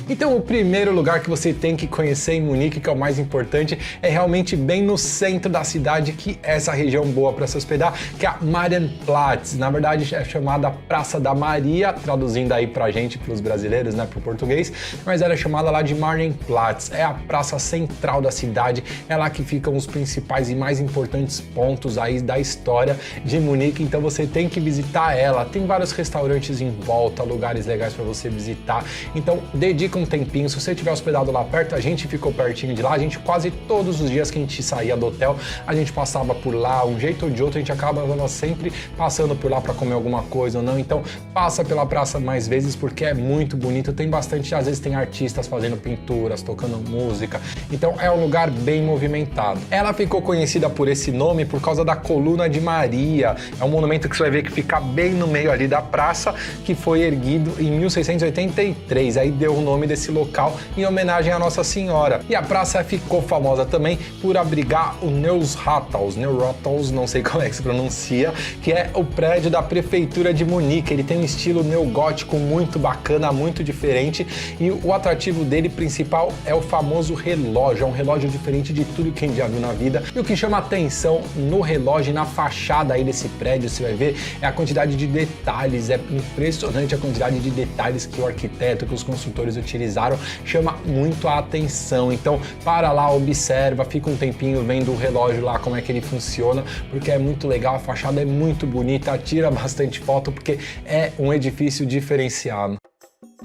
Então o primeiro lugar que você tem que conhecer em Munique, que é o mais importante, é realmente bem no centro da cidade, que é essa região boa para se hospedar, que é a Marienplatz. Na verdade é chamada Praça da Maria, traduzindo aí pra gente, pros brasileiros, né, pro português, mas ela é chamada lá de Marienplatz. É a praça central da cidade, é lá que ficam os principais e mais importantes pontos aí da história de Munique, então você tem que visitar ela. Tem vários restaurantes em volta, lugares legais para você visitar, então dedica um tempinho. Se você estiver hospedado lá perto, a gente ficou pertinho de lá, a gente quase todos os dias que a gente saía do hotel, a gente passava por lá, um jeito ou de outro, a gente acaba sempre passando por lá para comer alguma coisa ou não, então passa pela praça mais vezes porque é muito bonito, tem bastante, às vezes tem artistas fazendo pinturas, tocando música, então é um lugar bem movimentado. Ela ficou conhecida por esse nome por causa da Coluna de Maria, é um monumento que você vai ver que fica bem no meio ali da praça, que foi erguido em 1683, aí deu o nome desse local em homenagem à Nossa Senhora. E a praça ficou famosa também por abrigar o Neurathaus, não sei como é que se pronuncia, que é o prédio da prefeitura de Munique. Ele tem um estilo neogótico muito bacana, muito diferente, e o atrativo dele principal é o famoso relógio, é um relógio diferente de tudo que a gente já viu na vida. E o que chama atenção no relógio e na fachada aí desse prédio, você vai ver, é a quantidade de detalhes, é impressionante a quantidade de detalhes que o arquiteto, que os construtores utilizaram, chama muito a atenção. Então para lá, observa, fica um tempinho vendo o relógio lá, como é que ele funciona, porque é muito legal, a fachada é muito bonita, tira bastante foto porque é um edifício diferenciado.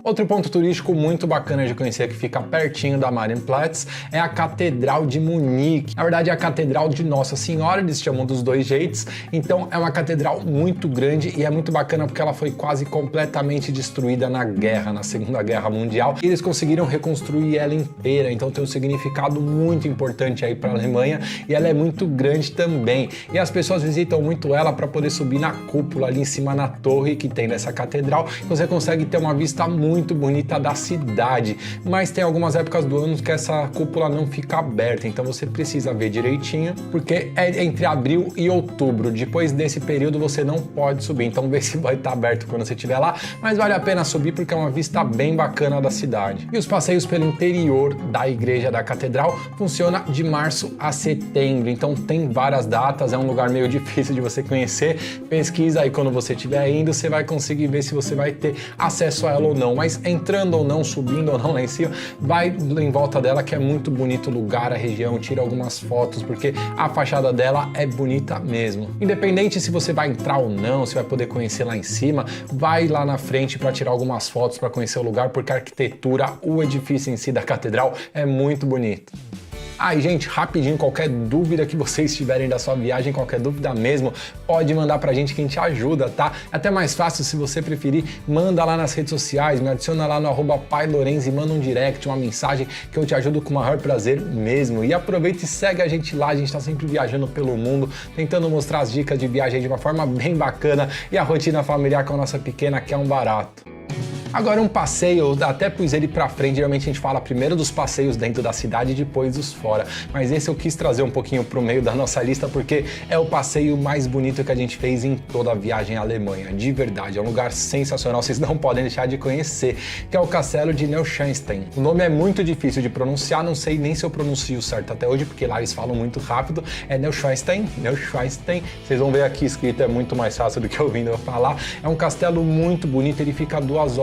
Outro ponto turístico muito bacana de conhecer, que fica pertinho da Marienplatz, é a Catedral de Munique. Na verdade é a Catedral de Nossa Senhora, eles chamam dos dois jeitos, então é uma catedral muito grande e é muito bacana porque ela foi quase completamente destruída na guerra, na Segunda Guerra Mundial, e eles conseguiram reconstruir ela inteira, então tem um significado muito importante aí para a Alemanha, e ela é muito grande também, e as pessoas visitam muito ela para poder subir na cúpula ali em cima na torre que tem nessa catedral, você consegue ter uma vista muito bonita da cidade, mas tem algumas épocas do ano que essa cúpula não fica aberta, então você precisa ver direitinho, porque é entre abril e outubro, depois desse período você não pode subir, então vê se vai estar aberto quando você estiver lá, mas vale a pena subir porque é uma vista bem bacana da cidade. E os passeios pelo interior da igreja da catedral funciona de março a setembro, então tem várias datas, é um lugar meio difícil de você conhecer, pesquisa aí quando você estiver indo, você vai conseguir ver se você vai ter acesso a ela ou não, mas entrando ou não, subindo ou não lá em cima, vai em volta dela que é muito bonito o lugar, a região, tira algumas fotos porque a fachada dela é bonita mesmo. Independente se você vai entrar ou não, se vai poder conhecer lá em cima, vai lá na frente para tirar algumas fotos para conhecer o lugar, porque a arquitetura, o edifício em si da catedral é muito bonito. E gente, rapidinho, qualquer dúvida que vocês tiverem da sua viagem, qualquer dúvida mesmo, pode mandar pra gente que a gente ajuda, tá? É até mais fácil, se você preferir, manda lá nas redes sociais, me adiciona lá no @pailorenz e manda um direct, uma mensagem que eu te ajudo com o maior prazer mesmo. E aproveita e segue a gente lá, a gente tá sempre viajando pelo mundo, tentando mostrar as dicas de viagem de uma forma bem bacana e a rotina familiar com a nossa pequena, que é um barato. Agora um passeio, até pus ele pra frente, geralmente a gente fala primeiro dos passeios dentro da cidade e depois dos fora, mas esse eu quis trazer um pouquinho pro meio da nossa lista porque é o passeio mais bonito que a gente fez em toda a viagem à Alemanha, de verdade, é um lugar sensacional, vocês não podem deixar de conhecer, que é o Castelo de Neuschwanstein. O nome é muito difícil de pronunciar, não sei nem se eu pronuncio certo até hoje, porque lá eles falam muito rápido, é Neuschwanstein, vocês vão ver aqui escrito, é muito mais fácil do que ouvindo eu falar, é um castelo muito bonito, ele fica 2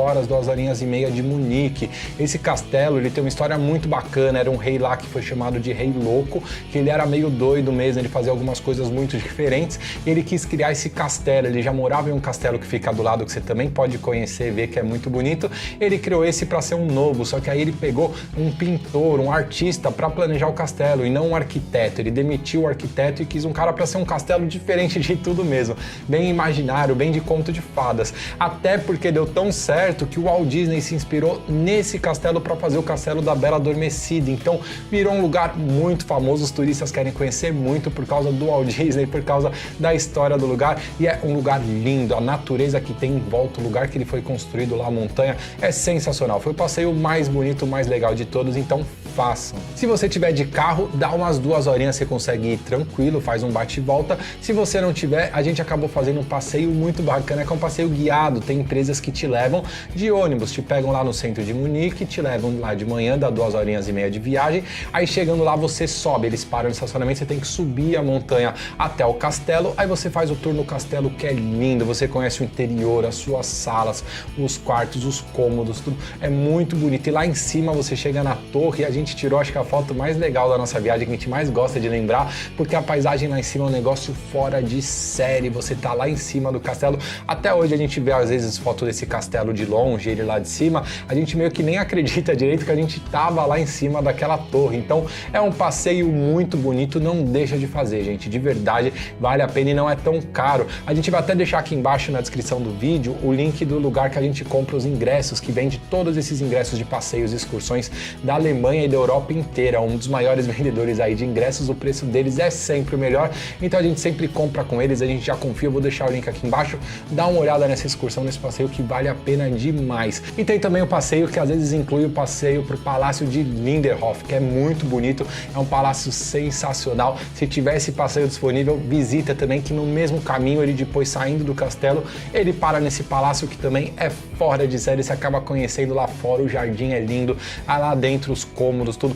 horinhas e meia de Munique. Esse castelo, ele tem uma história muito bacana, era um rei lá que foi chamado de Rei Louco, que ele era meio doido mesmo, ele fazia algumas coisas muito diferentes, e ele quis criar esse castelo, ele já morava em um castelo que fica do lado, que você também pode conhecer e ver que é muito bonito, ele criou esse para ser um novo, só que aí ele pegou um pintor, um artista para planejar o castelo, e não um arquiteto, ele demitiu o arquiteto e quis um cara para ser um castelo diferente de tudo mesmo, bem imaginário, bem de conto de fadas, até porque deu tão certo que o Walt Disney se inspirou nesse castelo para fazer o Castelo da Bela Adormecida, então virou um lugar muito famoso, os turistas querem conhecer muito por causa do Walt Disney, por causa da história do lugar, e é um lugar lindo, a natureza que tem em volta, o lugar que ele foi construído lá, a montanha, é sensacional, foi o passeio mais bonito, mais legal de todos, então façam. Se você tiver de carro, dá umas 2 horinhas, você consegue ir tranquilo, faz um bate e volta, se você não tiver, a gente acabou fazendo um passeio muito bacana, que é um passeio guiado, tem empresas que te levam de ônibus. Te pegam lá no centro de Munique, te levam lá de manhã, dá 2 horas e meia de viagem. Aí chegando lá você sobe, eles param no estacionamento, você tem que subir a montanha até o castelo. Aí você faz o tour no castelo, que é lindo, você conhece o interior, as suas salas, os quartos, os cômodos, tudo é muito bonito. E lá em cima você chega na torre e a gente tirou, acho que a foto mais legal da nossa viagem, que a gente mais gosta de lembrar, porque a paisagem lá em cima é um negócio fora de série. Você tá lá em cima do castelo, até hoje a gente vê às vezes foto desse castelo de longe, ele lá de cima, a gente meio que nem acredita direito que a gente tava lá em cima daquela torre. Então é um passeio muito bonito, não deixa de fazer, gente, de verdade, vale a pena e não é tão caro. A gente vai até deixar aqui embaixo na descrição do vídeo o link do lugar que a gente compra os ingressos, que vende todos esses ingressos de passeios e excursões da Alemanha e da Europa inteira, um dos maiores vendedores aí de ingressos, o preço deles é sempre o melhor, então a gente sempre compra com eles, a gente já confia, eu vou deixar o link aqui embaixo, dá uma olhada nessa excursão, nesse passeio que vale a pena demais. E tem também o passeio que às vezes inclui o passeio para o Palácio de Lindenhof, que é muito bonito, é um palácio sensacional. Se tiver esse passeio disponível, visita também, que no mesmo caminho, ele depois saindo do castelo, ele para nesse palácio que também é fora de série, você acaba conhecendo lá fora, o jardim é lindo, lá dentro os cômodos, tudo.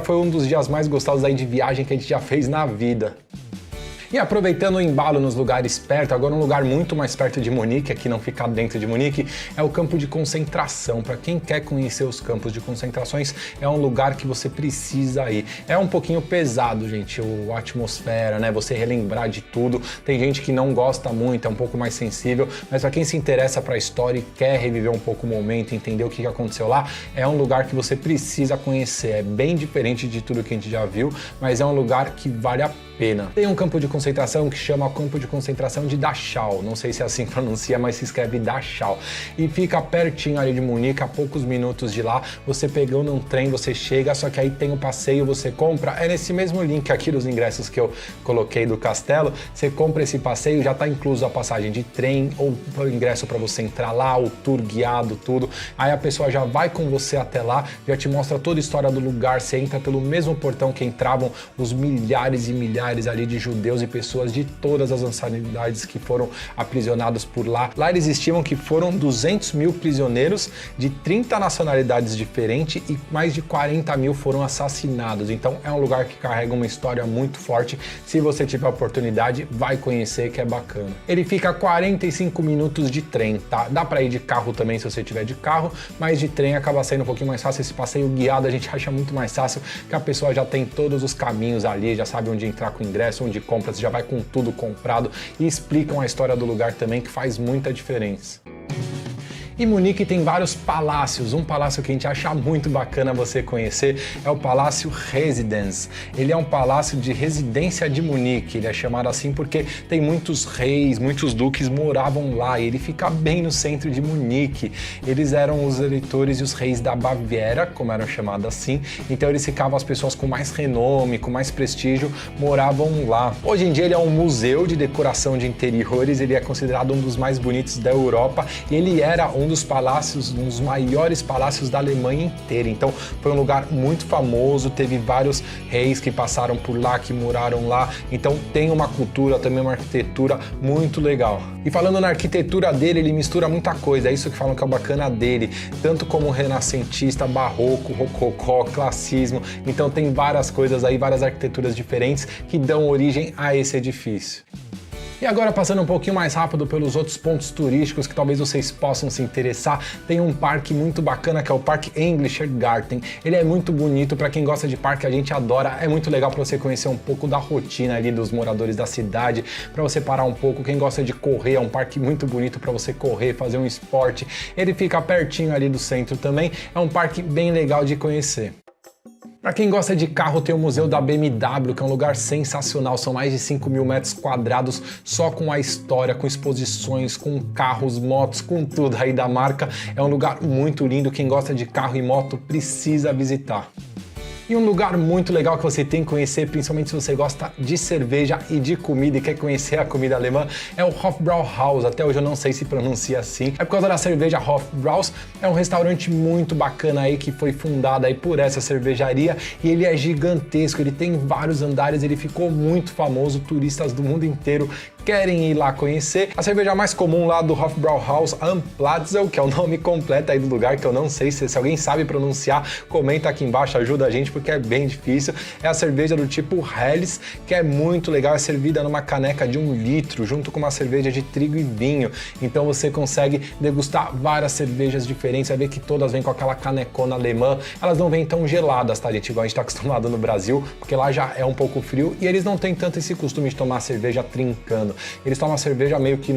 Foi um dos dias mais gostosos aí de viagem que a gente já fez na vida. E aproveitando o embalo nos lugares perto, agora um lugar muito mais perto de Munique, aqui não fica dentro de Munique, é o campo de concentração. Para quem quer conhecer os campos de concentrações, é um lugar que você precisa ir. É um pouquinho pesado, gente, a atmosfera, né? Você relembrar de tudo. Tem gente que não gosta muito, é um pouco mais sensível, mas para quem se interessa para a história e quer reviver um pouco o momento, entender o que aconteceu lá, é um lugar que você precisa conhecer. É bem diferente de tudo que a gente já viu, mas é um lugar que vale a pena. Tem um campo de concentração que chama Campo de Concentração de Dachau, não sei se é assim que pronuncia, mas se escreve Dachau, e fica pertinho ali de Munique, a poucos minutos de lá. Você pegando um trem, você chega, só que aí tem o passeio, você compra, é nesse mesmo link aqui dos ingressos que eu coloquei do castelo, você compra esse passeio, já tá incluso a passagem de trem, ou o ingresso para você entrar lá, o tour guiado, tudo, aí a pessoa já vai com você até lá, já te mostra toda a história do lugar, você entra pelo mesmo portão que entravam os milhares e milhares ali de judeus e pessoas de todas as nacionalidades que foram aprisionados por lá. Lá eles estimam que foram 200 mil prisioneiros de 30 nacionalidades diferentes e mais de 40 mil foram assassinados. Então é um lugar que carrega uma história muito forte. Se você tiver a oportunidade, vai conhecer, que é bacana. Ele fica a 45 minutos de trem, tá? Dá para ir de carro também se você tiver de carro, mas de trem acaba sendo um pouquinho mais fácil. Esse passeio guiado a gente acha muito mais fácil, que a pessoa já tem todos os caminhos ali, já sabe onde entrar com o ingresso, onde compra, você já vai com tudo comprado e explicam a história do lugar também, que faz muita diferença. E Munique tem vários palácios. Um palácio que a gente acha muito bacana você conhecer é o Palácio Residence. Ele é um palácio de residência de Munique. Ele é chamado assim porque tem muitos reis, muitos duques moravam lá. E ele fica bem no centro de Munique. Eles eram os eleitores e os reis da Baviera, como eram chamados assim. Então eles ficavam, as pessoas com mais renome, com mais prestígio, moravam lá. Hoje em dia ele é um museu de decoração de interiores. Ele é considerado um dos mais bonitos da Europa. E ele era um dos palácios, um dos maiores palácios da Alemanha inteira. Então foi um lugar muito famoso, teve vários reis que passaram por lá, que moraram lá. Então tem uma cultura, também uma arquitetura muito legal. E falando na arquitetura dele, ele mistura muita coisa, é isso que falam que é o bacana dele, tanto como renascentista, barroco, rococó, classismo. Então tem várias coisas aí, várias arquiteturas diferentes que dão origem a esse edifício. E agora, passando um pouquinho mais rápido pelos outros pontos turísticos que talvez vocês possam se interessar, tem um parque muito bacana que é o Parque Englischer Garten. Ele é muito bonito, para quem gosta de parque, a gente adora, é muito legal para você conhecer um pouco da rotina ali dos moradores da cidade, para você parar um pouco. Quem gosta de correr, é um parque muito bonito para você correr, fazer um esporte. Ele fica pertinho ali do centro também, é um parque bem legal de conhecer. Para quem gosta de carro, tem o Museu da BMW, que é um lugar sensacional, são mais de 5 mil metros quadrados só com a história, com exposições, com carros, motos, com tudo aí da marca. É um lugar muito lindo, quem gosta de carro e moto precisa visitar. E um lugar muito legal que você tem que conhecer, principalmente se você gosta de cerveja e de comida e quer conhecer a comida alemã, é o Hofbrauhaus. Até hoje eu não sei se pronuncia assim. É por causa da cerveja Hofbrauhaus. É um restaurante muito bacana aí que foi fundado aí por essa cervejaria e ele é gigantesco. Ele tem vários andares, ele ficou muito famoso. Turistas do mundo inteiro querem ir lá conhecer. A cerveja mais comum lá do Hofbrauhaus Am Platzel, que é o nome completo aí do lugar, que eu não sei se alguém sabe pronunciar, comenta aqui embaixo, ajuda a gente, porque é bem difícil. É a cerveja do tipo Helles, que é muito legal, é servida numa caneca de 1 litro, junto com uma cerveja de trigo e vinho. Então você consegue degustar várias cervejas diferentes, vai ver que todas vêm com aquela canecona alemã. Elas não vêm tão geladas, tá, gente? Igual a gente tá acostumado no Brasil, porque lá já é um pouco frio e eles não têm tanto esse costume de tomar cerveja trincando. Eles tomam a cerveja meio que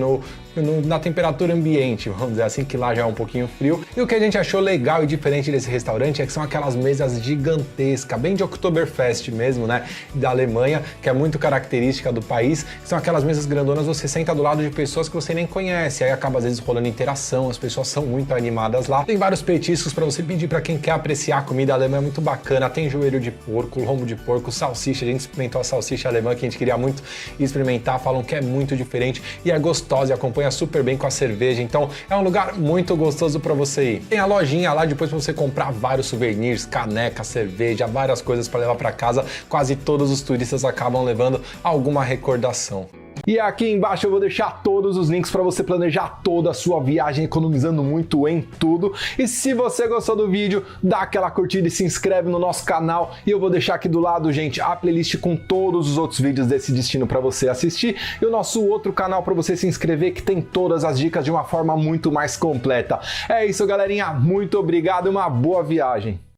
na temperatura ambiente, vamos dizer assim, que lá já é um pouquinho frio. E o que a gente achou legal e diferente desse restaurante é que são aquelas mesas gigantescas, bem de Oktoberfest mesmo, né? Da Alemanha, que é muito característica do país. São aquelas mesas grandonas, você senta do lado de pessoas que você nem conhece, aí acaba às vezes rolando interação, as pessoas são muito animadas lá. Tem vários petiscos para você pedir para quem quer apreciar a comida alemã, é muito bacana. Tem joelho de porco, lombo de porco, salsicha, a gente experimentou a salsicha alemã que a gente queria muito experimentar, falam que é muito diferente e é gostosa e acompanha super bem com a cerveja, então é um lugar muito gostoso para você ir. Tem a lojinha lá depois para você comprar vários souvenirs, caneca, cerveja, várias coisas para levar para casa. Quase todos os turistas acabam levando alguma recordação. E aqui embaixo eu vou deixar todos os links para você planejar toda a sua viagem, economizando muito em tudo. E se você gostou do vídeo, dá aquela curtida e se inscreve no nosso canal. E eu vou deixar aqui do lado, gente, a playlist com todos os outros vídeos desse destino para você assistir. E o nosso outro canal para você se inscrever, que tem todas as dicas de uma forma muito mais completa. É isso, galerinha. Muito obrigado e uma boa viagem.